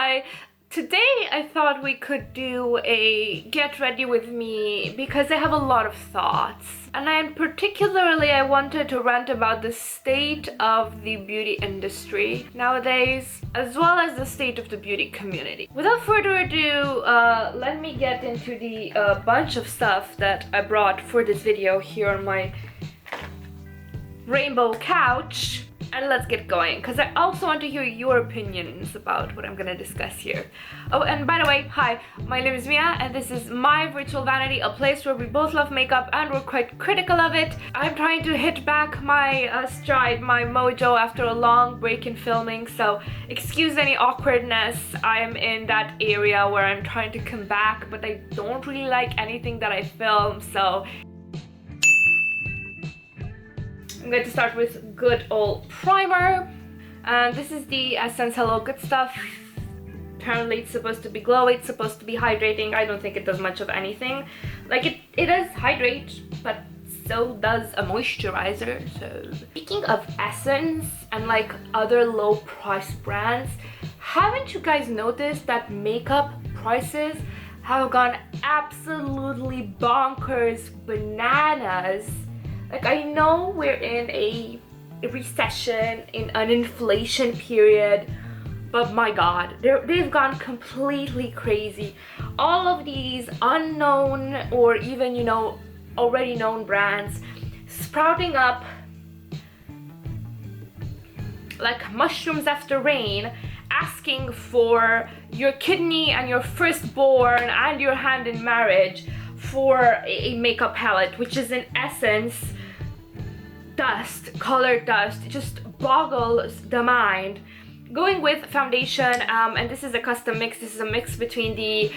Hi! Today I thought we could do a get ready with me because I have a lot of thoughts. And particularly I wanted to rant about the state of the beauty industry nowadays, as well as the state of the beauty community. Without further ado, let me get into the bunch of stuff that I brought for this video here on my rainbow couch. And let's get going, because I also want to hear your opinions about what I'm gonna discuss here. Oh, and by the way, hi, my name is Mia, and this is My Virtual Vanity, a place where we both love makeup and we're quite critical of it. I'm trying to hit back my stride, my mojo after a long break in filming, so excuse any awkwardness. I am in that area where I'm trying to come back, but I don't really like anything that I film, so I'm going to start with good old primer, and this is the Essence Hello Good Stuff. Apparently it's supposed to be glowy, it's supposed to be hydrating. I don't think it does much of anything. Like it does hydrate, but so does a moisturizer. So speaking of Essence and like other low price brands, haven't you guys noticed that makeup prices have gone absolutely bonkers bananas? Like, I know we're in a recession, in an inflation period, but my god, they've gone completely crazy. All of these unknown or even, you know, already known brands sprouting up like mushrooms after rain, asking for your kidney and your firstborn and your hand in marriage for a makeup palette, which is in essence dust, colored dust. It just boggles the mind. Going with foundation, and this is a custom mix. This is a mix between the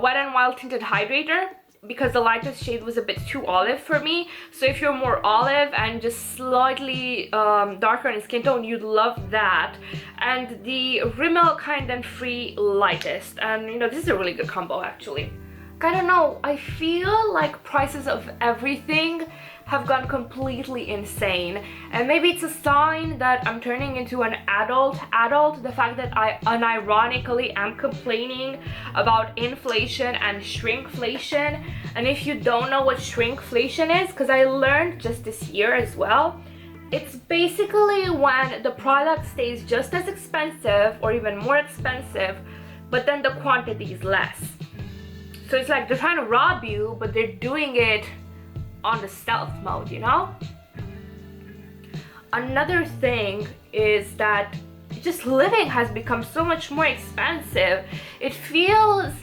Wet n Wild Tinted Hydrator, because the lightest shade was a bit too olive for me. So if you're more olive and just slightly darker in skin tone, you'd love that. And the Rimmel Kind and Free lightest, and you know, this is a really good combo actually. I don't know, I feel like prices of everything have gone completely insane, and maybe it's a sign that I'm turning into an adult, the fact that I unironically am complaining about inflation and shrinkflation. And if you don't know what shrinkflation is, because I learned just this year as well, it's basically when the product stays just as expensive or even more expensive, but then the quantity is less. So it's like they're trying to rob you, but they're doing it on the stealth mode, you know? Another thing is that just living has become so much more expensive. It feels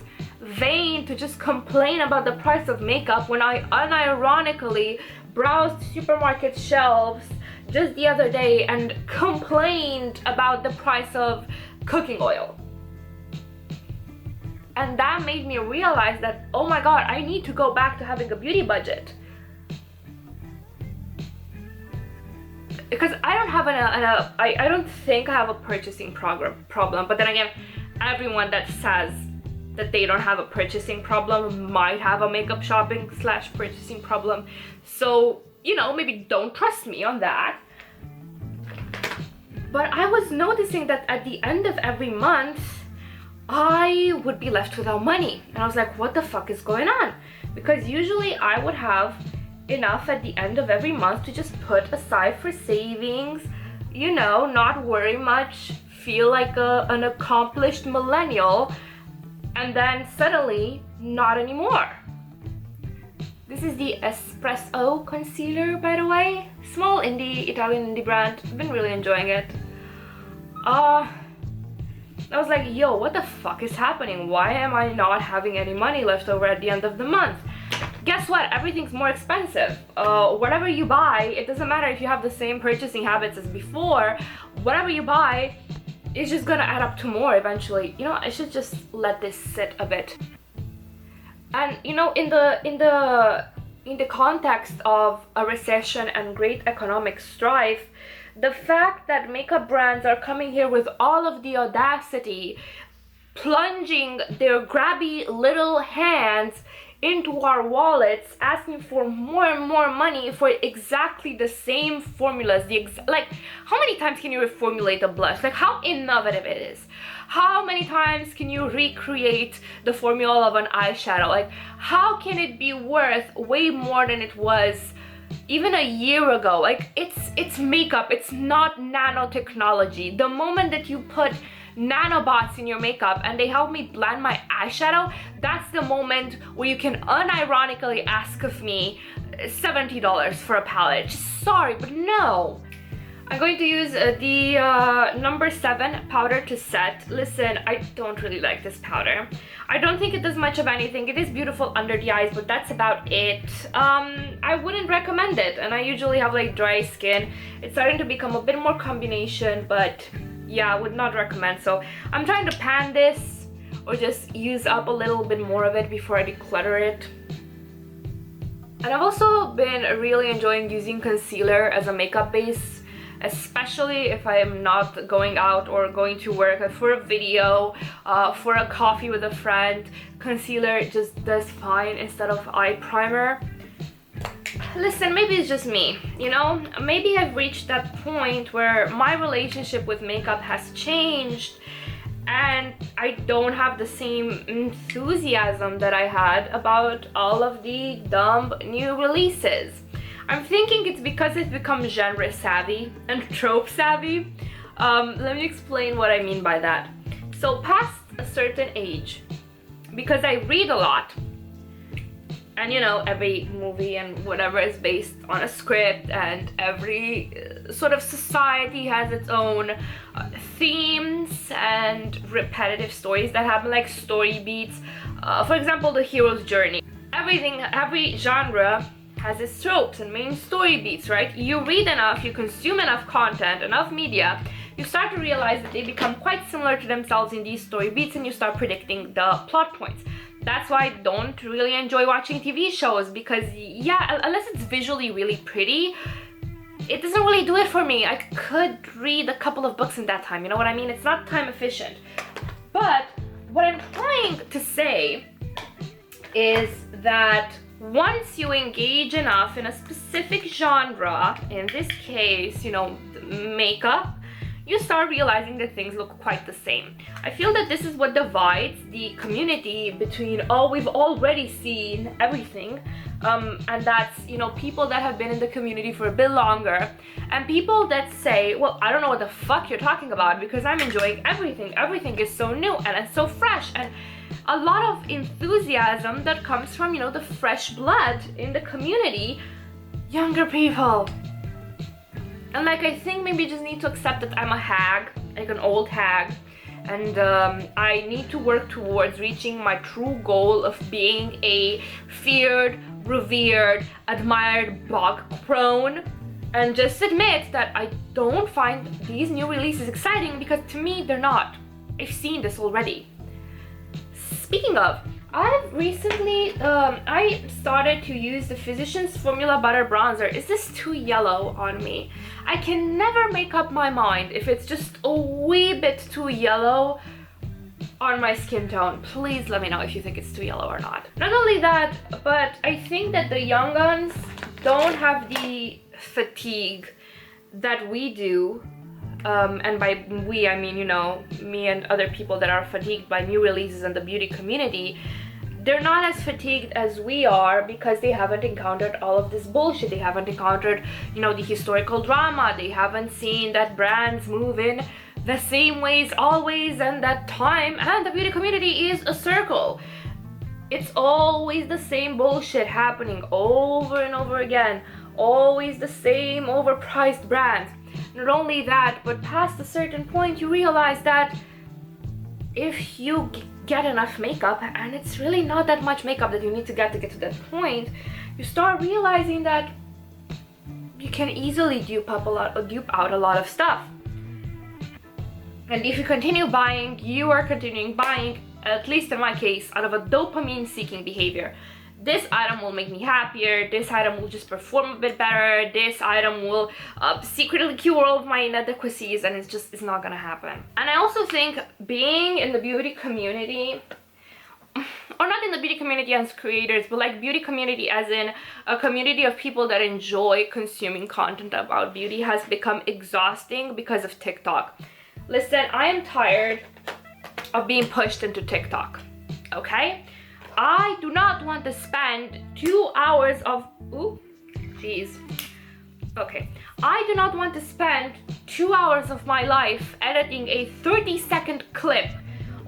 vain to just complain about the price of makeup when I unironically browsed supermarket shelves just the other day and complained about the price of cooking oil. And that made me realize that, oh my god, I need to go back to having a beauty budget. Because I don't have I don't think I have a purchasing problem, but then again, everyone that says that they don't have a purchasing problem might have a makeup shopping / purchasing problem. So, you know, maybe don't trust me on that. But I was noticing that at the end of every month, I would be left without money, and I was like, what the fuck is going on? Because usually I would have enough at the end of every month to just put aside for savings, you know, not worry much, feel like an accomplished millennial, and then suddenly not anymore. This is the EspressOh concealer, by the way. Small Italian indie brand. I've been really enjoying it. I was like, yo, what the fuck is happening? Why am I not having any money left over at the end of the month? Guess what? Everything's more expensive. Whatever you buy, it doesn't matter if you have the same purchasing habits as before. Whatever you buy is just gonna add up to more eventually. You know, I should just let this sit a bit. And you know, in the context of a recession and great economic strife, the fact that makeup brands are coming here with all of the audacity, plunging their grabby little hands into our wallets asking for more and more money for exactly the same formulas. Like, how many times can you reformulate a blush? Like, how innovative it is. How many times can you recreate the formula of an eyeshadow? Like, how can it be worth way more than it was even a year ago? Like, it's makeup, it's not nanotechnology. The moment that you put nanobots in your makeup and they help me blend my eyeshadow, that's the moment where you can unironically ask of me $70 for a palette. Sorry, but no. I'm going to use the number 7 powder to set. Listen, I don't really like this powder. I don't think it does much of anything. It is beautiful under the eyes, but that's about it. I wouldn't recommend it, and I usually have like dry skin. It's starting to become a bit more combination, but yeah, I would not recommend. So I'm trying to pan this or just use up a little bit more of it before I declutter it. And I've also been really enjoying using concealer as a makeup base, especially if I am not going out or going to work, for a video, for a coffee with a friend. Concealer just does fine instead of eye primer. Listen, maybe it's just me, you know? Maybe I've reached that point where my relationship with makeup has changed and I don't have the same enthusiasm that I had about all of the dumb new releases. I'm thinking it's because it's become genre savvy and trope savvy. Let me explain what I mean by that. So past a certain age, because I read a lot, and you know, every movie and whatever is based on a script, and every sort of society has its own themes and repetitive stories that happen, like story beats. For example, the hero's journey. Every genre has its tropes and main story beats, right? You read enough, you consume enough content, enough media, you start to realize that they become quite similar to themselves in these story beats, and you start predicting the plot points. That's why I don't really enjoy watching TV shows, because yeah, unless it's visually really pretty, it doesn't really do it for me. I could read a couple of books in that time, you know what I mean? It's not time efficient. But what I'm trying to say is that once you engage enough in a specific genre, in this case, you know, makeup, you start realizing that things look quite the same. I feel that this is what divides the community between, oh, we've already seen everything, and that's, you know, people that have been in the community for a bit longer, and people that say, well, I don't know what the fuck you're talking about because I'm enjoying everything. Everything is so new and it's so fresh, and a lot of enthusiasm that comes from, you know, the fresh blood in the community, younger people. And like, I think maybe just need to accept that I'm a hag, like an old hag, and I need to work towards reaching my true goal of being a feared, revered, admired bog crone, and just admit that I don't find these new releases exciting because to me they're not. I've seen this already. Speaking of, I've recently, I started to use the Physicians Formula Butter Bronzer. Is this too yellow on me? I can never make up my mind if it's just a wee bit too yellow on my skin tone. Please let me know if you think it's too yellow or not. Not only that, but I think that the young guns don't have the fatigue that we do. And by we, I mean, you know, me and other people that are fatigued by new releases in the beauty community. They're not as fatigued as we are because they haven't encountered all of this bullshit. They haven't encountered, you know, the historical drama. They haven't seen that brands move in the same ways always, and that time and the beauty community is a circle. It's always the same bullshit happening over and over again. Always the same overpriced brands. Not only that, but past a certain point you realize that if you get enough makeup, and it's really not that much makeup that you need to get to that point, you start realizing that you can easily dupe out a lot of stuff. And if you continue buying, you are continuing buying, at least in my case, out of a dopamine seeking behavior. This item will make me happier, this item will just perform a bit better, this item will secretly cure all of my inadequacies, and it's not gonna happen. And I also think being in the beauty community, or not in the beauty community as creators, but like beauty community as in a community of people that enjoy consuming content about beauty, has become exhausting because of TikTok. Listen, I am tired of being pushed into TikTok, okay? I do not want to spend 2 hours of, ooh, jeez. Okay, I do not want to spend 2 hours of my life editing a 30-second clip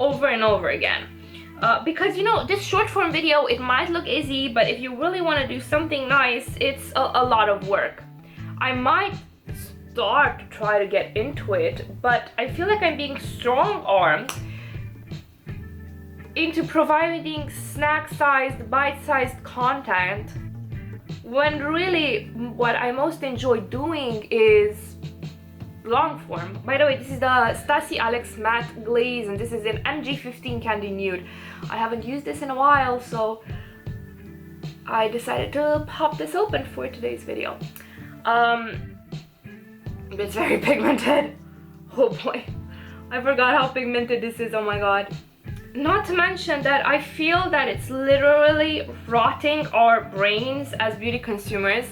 over and over again. Because, you know, this short form video, it might look easy, but if you really want to do something nice, it's a lot of work. I might start to try to get into it, but I feel like I'm being strong-armed into providing snack-sized, bite-sized content, when really what I most enjoy doing is long form. By the way, this is the Stasy Alex matte glaze, and this is in MG15 Candy Nude. I haven't used this in a while, so I decided to pop this open for today's video. It's very pigmented. Oh boy, I forgot how pigmented this is, oh my god. Not to mention that I feel that it's literally rotting our brains as beauty consumers,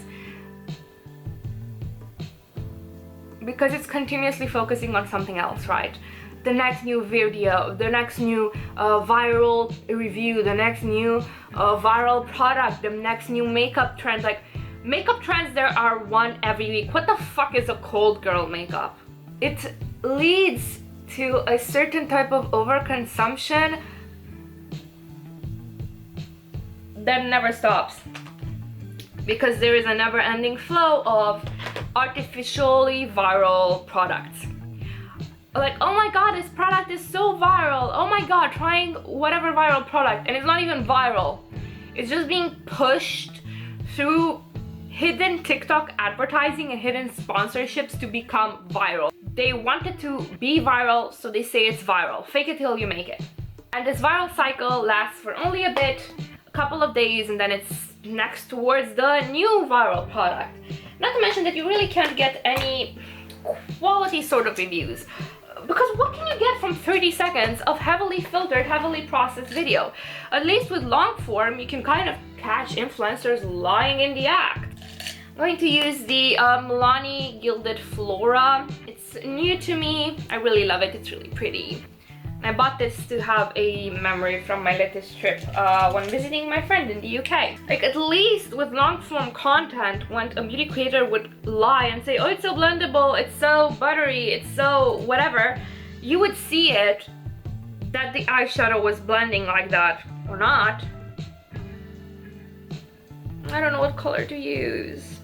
because it's continuously focusing on something else, right? The next new video, the next new viral review, the next new viral product, the next new makeup trend. Like, makeup trends, there are one every week. What the fuck is a cold girl makeup? It leads to a certain type of overconsumption that never stops, because there is a never-ending flow of artificially viral products. Like, oh my god, this product is so viral, oh my god, trying whatever viral product, and it's not even viral. It's just being pushed through hidden TikTok advertising and hidden sponsorships to become viral. They want it to be viral, so they say it's viral. Fake it till you make it. And this viral cycle lasts for only a bit, a couple of days, and then it's next towards the new viral product. Not to mention that you really can't get any quality sort of reviews. Because what can you get from 30 seconds of heavily filtered, heavily processed video? At least with long form, you can kind of catch influencers lying in the act. I'm going to use the Milani Gilded Flora. It's new to me. I really love it. It's really pretty. And I bought this to have a memory from my latest trip when visiting my friend in the UK. Like, at least with long form content, when a beauty creator would lie and say, oh, it's so blendable, it's so buttery, it's so whatever, you would see it that the eyeshadow was blending like that or not. I don't know what color to use.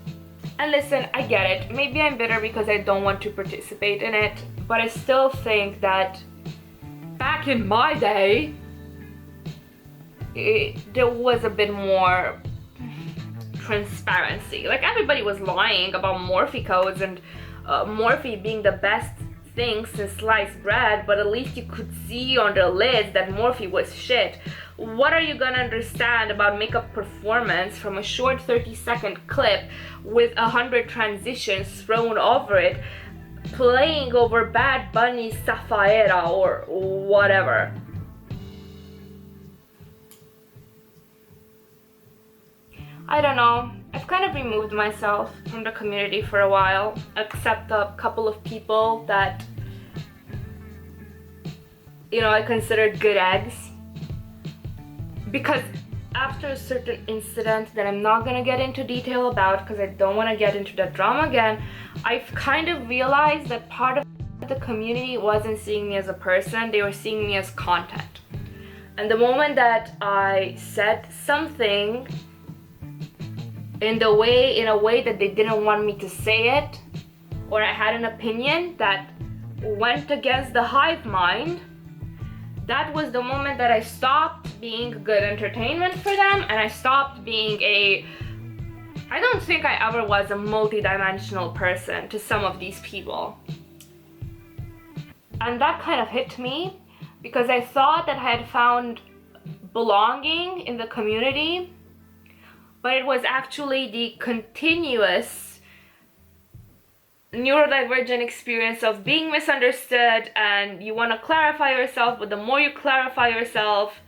And listen, I get it. Maybe I'm bitter because I don't want to participate in it, but I still think that back in my day, there was a bit more transparency. Like, everybody was lying about Morphe codes and Morphe being the best thing since sliced bread, but at least you could see on the lids that Morphe was shit. What are you gonna understand about makeup performance from a short 30-second clip with 100 transitions thrown over it, playing over Bad Bunny's Safaera or whatever? I don't know. I've kind of removed myself from the community for a while, except a couple of people that, you know, I considered good eggs. Because after a certain incident that I'm not gonna get into detail about because I don't want to get into that drama again, I've kind of realized that part of the community wasn't seeing me as a person, they were seeing me as content. And the moment that I said something in a way that they didn't want me to say it, or I had an opinion that went against the hive mind, that was the moment that I stopped being good entertainment for them, and I stopped being I don't think I ever was a multi-dimensional person to some of these people. And that kind of hit me, because I thought that I had found belonging in the community, but it was actually the continuous neurodivergent experience of being misunderstood, and you want to clarify yourself, but the more you clarify yourself,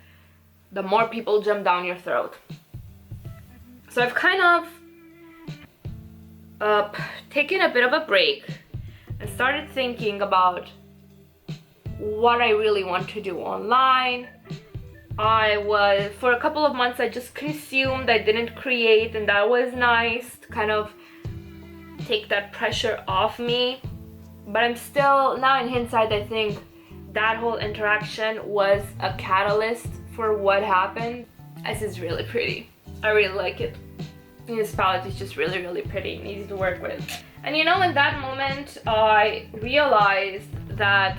the more people jump down your throat. So I've kind of taken a bit of a break and started thinking about what I really want to do online. For a couple of months I just consumed, I didn't create, and that was nice to kind of take that pressure off me. But I'm still, now in hindsight, I think that whole interaction was a catalyst for what happened. This is really pretty. I really like it. This palette is just really, really pretty and easy to work with. And you know, in that moment, I realized that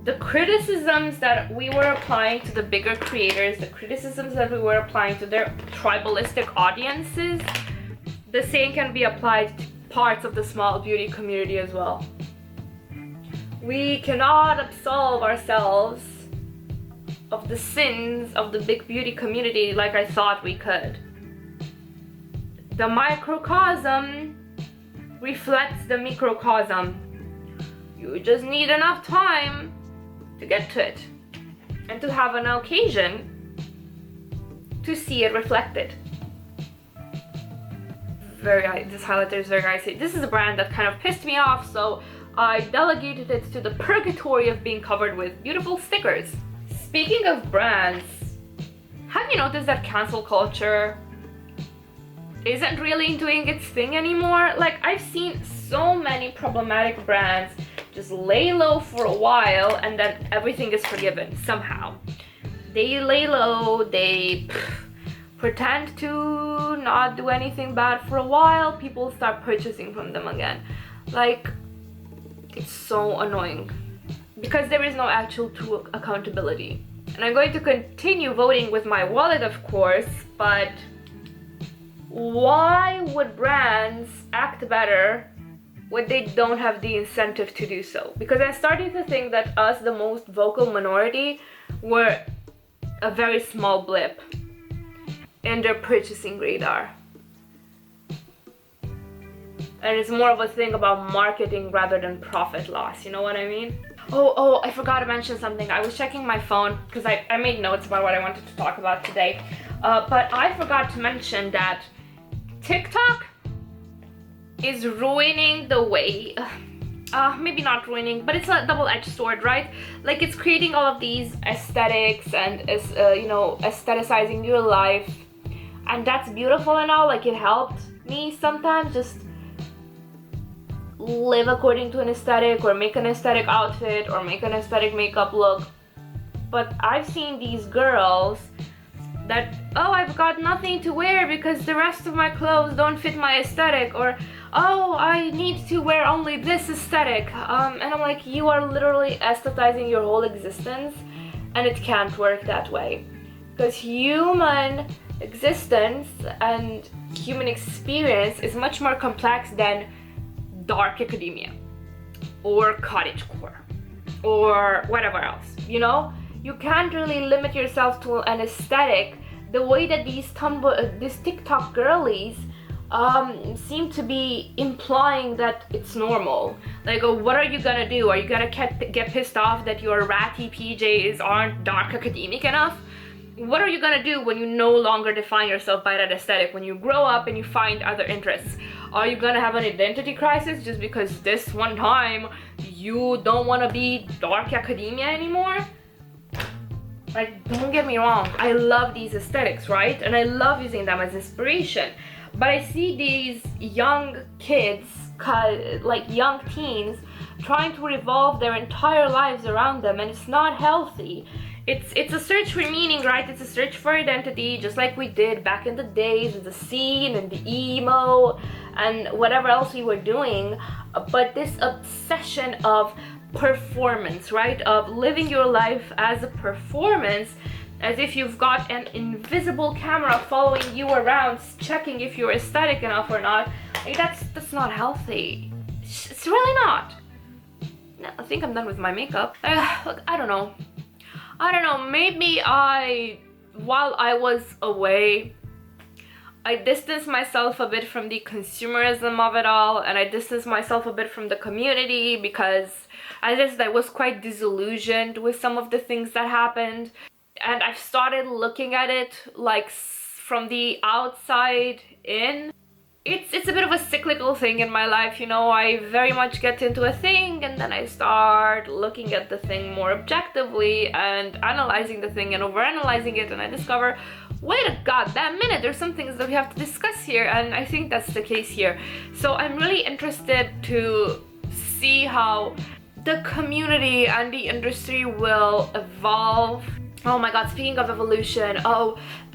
the criticisms that we were applying to the bigger creators, the criticisms that we were applying to their tribalistic audiences, the same can be applied to parts of the small beauty community as well. We cannot absolve ourselves of the sins of the big beauty community like I thought we could. The microcosm reflects the microcosm. You just need enough time to get to it and to have an occasion to see it reflected. This highlighter is very icy. This is a brand that kind of pissed me off, so I delegated it to the purgatory of being covered with beautiful stickers. Speaking of brands, have you noticed that cancel culture isn't really doing its thing anymore? Like, I've seen so many problematic brands just lay low for a while and then everything is forgiven somehow. They lay low, they pretend to not do anything bad for a while, people start purchasing from them again. Like, it's so annoying because there is no actual true accountability. And I'm going to continue voting with my wallet, of course, but why would brands act better when they don't have the incentive to do so? Because I'm starting to think that us, the most vocal minority, were a very small blip in their purchasing radar. And it's more of a thing about marketing rather than profit loss, you know what I mean? Oh, I forgot to mention something. I was checking my phone because I made notes about what I wanted to talk about today. But I forgot to mention that TikTok is ruining the way, maybe not ruining, but it's a double-edged sword, right? Like, it's creating all of these aesthetics and, you know, aestheticizing your life. And that's beautiful and all, like, it helped me sometimes just live according to an aesthetic or make an aesthetic outfit or make an aesthetic makeup look. But I've seen these girls that, oh, I've got nothing to wear because the rest of my clothes don't fit my aesthetic, or oh, I need to wear only this aesthetic. And I'm like, you are literally aestheticizing your whole existence, and it can't work that way. Because human existence and human experience is much more complex than dark academia or cottagecore or whatever else, you know? You can't really limit yourself to an aesthetic the way that these TikTok girlies seem to be implying that it's normal. Like, oh, what are you gonna do? Are you gonna get pissed off that your ratty PJs aren't dark academic enough? What are you gonna do when you no longer define yourself by that aesthetic, when you grow up and you find other interests? Are you gonna have an identity crisis just because this one time you don't want to be dark academia anymore? Like, don't get me wrong, I love these aesthetics, right? And I love using them as inspiration. But I see these young kids, like young teens, trying to revolve their entire lives around them, and it's not healthy. It's a search for meaning, right? It's a search for identity, just like we did back in the days with the scene and the emo and whatever else we were doing. But this obsession of performance, right? Of living your life as a performance, as if you've got an invisible camera following you around, checking if you're aesthetic enough or not. Like, that's not healthy. It's really not. No, I think I'm done with my makeup. Look, I don't know, maybe while I was away, I distanced myself a bit from the consumerism of it all, and I distanced myself a bit from the community because I was quite disillusioned with some of the things that happened. and I've started looking at it like from the outside in. It's a bit of a cyclical thing in my life, you know. I very much get into a thing and then I start looking at the thing more objectively and analyzing the thing and overanalyzing it, and I discover, wait a goddamn minute, there's some things that we have to discuss here, and I think that's the case here. So I'm really interested to see how the community and the industry will evolve. Oh my god, speaking of evolution,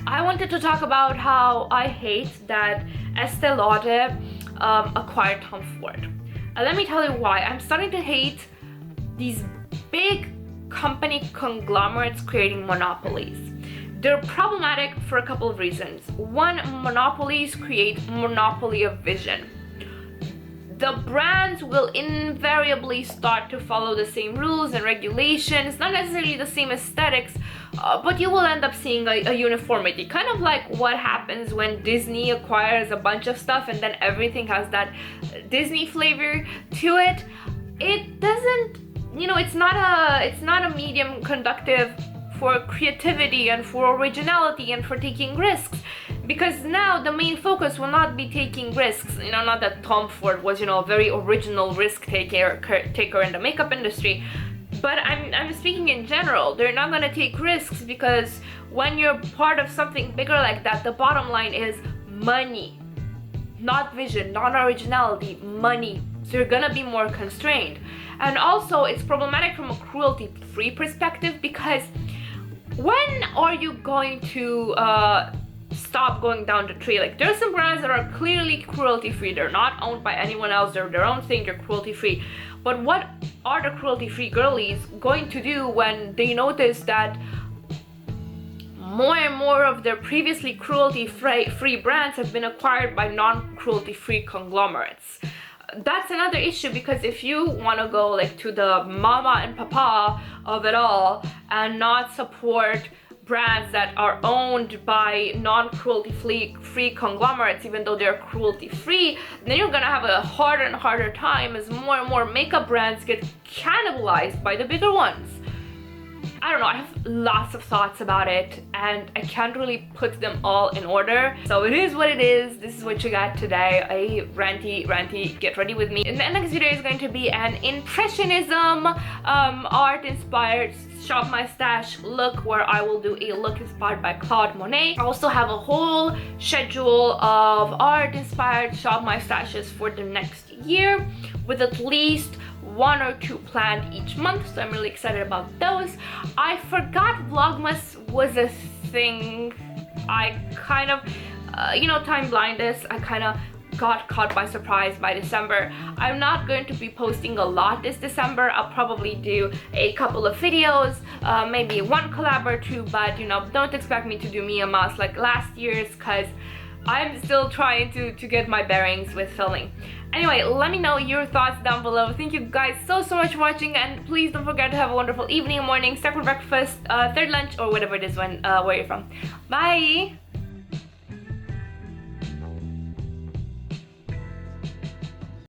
I wanted to talk about how I hate that Estee Lauder acquired Tom Ford. Let me tell you why. I'm starting to hate these big company conglomerates creating monopolies. They're problematic for a couple of reasons. One, monopolies create monopoly of vision. The brands will invariably start to follow the same rules and regulations, not necessarily the same aesthetics, but you will end up seeing a uniformity. Kind of like what happens when Disney acquires a bunch of stuff and then everything has that Disney flavor to it. It doesn't, you know, it's not a medium conductive for creativity and for originality and for taking risks. Because now the main focus will not be taking risks. You know, not that Tom Ford was, you know, a very original risk taker in the makeup industry, but I'm speaking in general. They're not gonna take risks because when you're part of something bigger like that, the bottom line is money, not vision, not originality, money. So you're gonna be more constrained. And also it's problematic from a cruelty-free perspective, because when are you going to stop going down the tree? Like, there's some brands that are clearly cruelty-free. They're not owned by anyone else. They're their own thing. They're cruelty-free. But what are the cruelty-free girlies going to do when they notice that more and more of their previously cruelty-free brands have been acquired by non-cruelty-free conglomerates? That's another issue, because if you want to go like to the mama and papa of it all and not support brands that are owned by non-cruelty-free conglomerates, even though they're cruelty-free, then you're gonna have a harder and harder time as more and more makeup brands get cannibalized by the bigger ones. I don't know, I have lots of thoughts about it and I can't really put them all in order. So it is what it is. This is what you got today. A ranty, get ready with me. And the next video is going to be an impressionism, art inspired shop my stash look, where I will do a look inspired by Claude Monet. I also have a whole schedule of art inspired shop my stashes for the next year, with at least 1 or 2 planned each month, so I'm really excited about those. I forgot Vlogmas was a thing. I kind of, you know, time blindness, I kind of got caught by surprise by December. I'm not going to be posting a lot this December. I'll probably do a couple of videos, maybe 1 collab or 2, but you know, don't expect me to do Mia Mouse like last year's, because I'm still trying to get my bearings with filming. Anyway, let me know your thoughts down below. Thank you guys so much for watching, and please don't forget to have a wonderful evening, morning, second breakfast, third lunch, or whatever it is when where you're from. Bye!